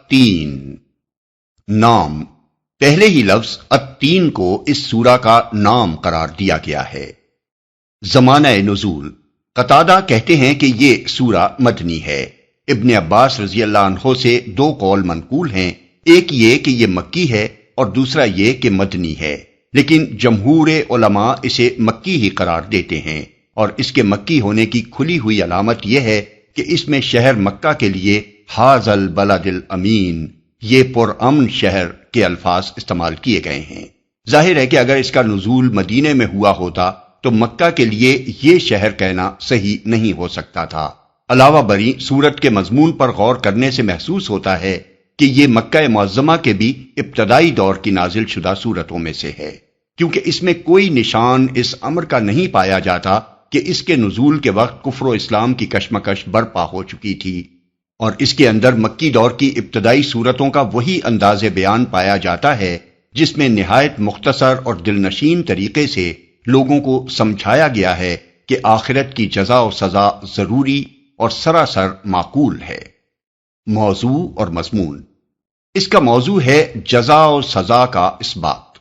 التین نام، پہلے ہی لفظ التین کو اس سورہ کا نام قرار دیا گیا ہے۔ زمانہ نزول، قتادہ کہتے ہیں کہ یہ سورہ مدنی ہے۔ ابن عباس رضی اللہ عنہ سے دو قول منقول ہیں، ایک یہ کہ یہ مکی ہے اور دوسرا یہ کہ مدنی ہے، لیکن جمہور علماء اسے مکی ہی قرار دیتے ہیں، اور اس کے مکی ہونے کی کھلی ہوئی علامت یہ ہے کہ اس میں شہر مکہ کے لیے ھذا البلد الامین، یہ پرامن شہر کے الفاظ استعمال کیے گئے ہیں۔ ظاہر ہے کہ اگر اس کا نزول مدینے میں ہوا ہوتا تو مکہ کے لیے یہ شہر کہنا صحیح نہیں ہو سکتا تھا۔ علاوہ بری سورت کے مضمون پر غور کرنے سے محسوس ہوتا ہے کہ یہ مکہ معظمہ کے بھی ابتدائی دور کی نازل شدہ سورتوں میں سے ہے، کیونکہ اس میں کوئی نشان اس امر کا نہیں پایا جاتا کہ اس کے نزول کے وقت کفر و اسلام کی کشمکش برپا ہو چکی تھی، اور اس کے اندر مکی دور کی ابتدائی سورتوں کا وہی انداز بیان پایا جاتا ہے جس میں نہایت مختصر اور دلنشین طریقے سے لوگوں کو سمجھایا گیا ہے کہ آخرت کی جزا و سزا ضروری اور سراسر معقول ہے۔ موضوع اور مضمون، اس کا موضوع ہے جزا و سزا کا اثبات۔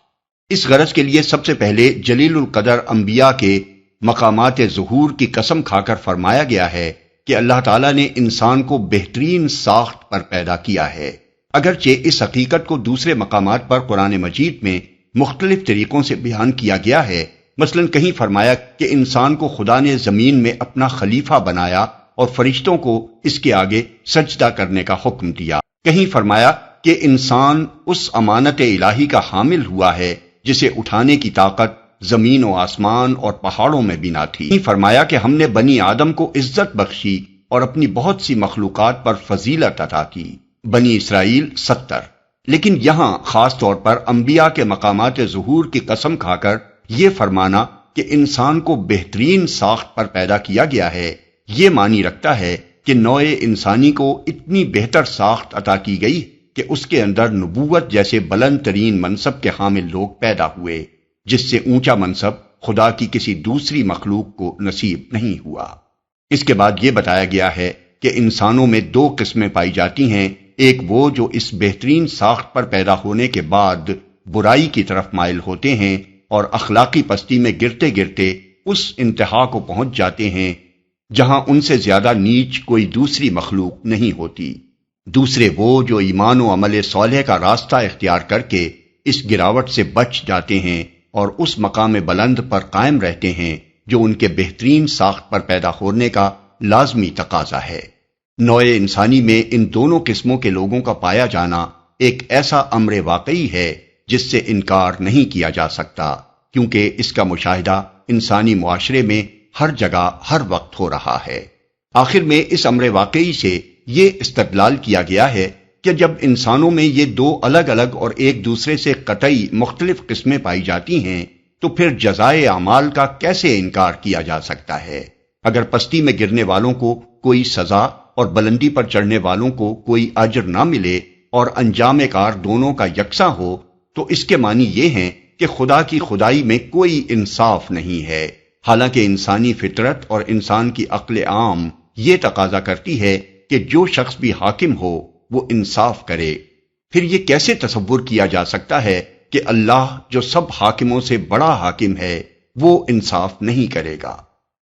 اس غرض کے لیے سب سے پہلے جلیل القدر انبیاء کے مقامات ظہور کی قسم کھا کر فرمایا گیا ہے کہ اللہ تعالیٰ نے انسان کو بہترین ساخت پر پیدا کیا ہے، اگرچہ اس حقیقت کو دوسرے مقامات پر قرآن مجید میں مختلف طریقوں سے بیان کیا گیا ہے۔ مثلا کہیں فرمایا کہ انسان کو خدا نے زمین میں اپنا خلیفہ بنایا اور فرشتوں کو اس کے آگے سجدہ کرنے کا حکم دیا۔ کہیں فرمایا کہ انسان اس امانت الہی کا حامل ہوا ہے جسے اٹھانے کی طاقت زمین و آسمان اور پہاڑوں میں بھی نہ تھی۔ کہیں فرمایا کہ ہم نے بنی آدم کو عزت بخشی اور اپنی بہت سی مخلوقات پر فضیلت عطا کی، بنی اسرائیل 70۔ لیکن یہاں خاص طور پر انبیاء کے مقامات ظہور کی قسم کھا کر یہ فرمانا کہ انسان کو بہترین ساخت پر پیدا کیا گیا ہے، یہ معنی رکھتا ہے کہ نوع انسانی کو اتنی بہتر ساخت عطا کی گئی کہ اس کے اندر نبوت جیسے بلند ترین منصب کے حامل لوگ پیدا ہوئے، جس سے اونچا منصب خدا کی کسی دوسری مخلوق کو نصیب نہیں ہوا۔ اس کے بعد یہ بتایا گیا ہے کہ انسانوں میں دو قسمیں پائی جاتی ہیں، ایک وہ جو اس بہترین ساخت پر پیدا ہونے کے بعد برائی کی طرف مائل ہوتے ہیں اور اخلاقی پستی میں گرتے گرتے اس انتہا کو پہنچ جاتے ہیں جہاں ان سے زیادہ نیچ کوئی دوسری مخلوق نہیں ہوتی۔ دوسرے وہ جو ایمان و عمل صالح کا راستہ اختیار کر کے اس گراوٹ سے بچ جاتے ہیں اور اس مقام بلند پر قائم رہتے ہیں جو ان کے بہترین ساخت پر پیدا ہونے کا لازمی تقاضا ہے۔ نوع انسانی میں ان دونوں قسموں کے لوگوں کا پایا جانا ایک ایسا امر واقعی ہے جس سے انکار نہیں کیا جا سکتا، کیونکہ اس کا مشاہدہ انسانی معاشرے میں ہر جگہ ہر وقت ہو رہا ہے۔ آخر میں اس امر واقعی سے یہ استدلال کیا گیا ہے کہ جب انسانوں میں یہ دو الگ الگ اور ایک دوسرے سے قطعی مختلف قسمیں پائی جاتی ہیں تو پھر جزائے اعمال کا کیسے انکار کیا جا سکتا ہے؟ اگر پستی میں گرنے والوں کو کوئی سزا اور بلندی پر چڑھنے والوں کو کوئی اجر نہ ملے اور انجام کار دونوں کا یکساں ہو تو اس کے معنی یہ ہیں کہ خدا کی خدائی میں کوئی انصاف نہیں ہے، حالانکہ انسانی فطرت اور انسان کی عقل عام یہ تقاضا کرتی ہے کہ جو شخص بھی حاکم ہو وہ انصاف کرے۔ پھر یہ کیسے تصور کیا جا سکتا ہے کہ اللہ جو سب حاکموں سے بڑا حاکم ہے وہ انصاف نہیں کرے گا؟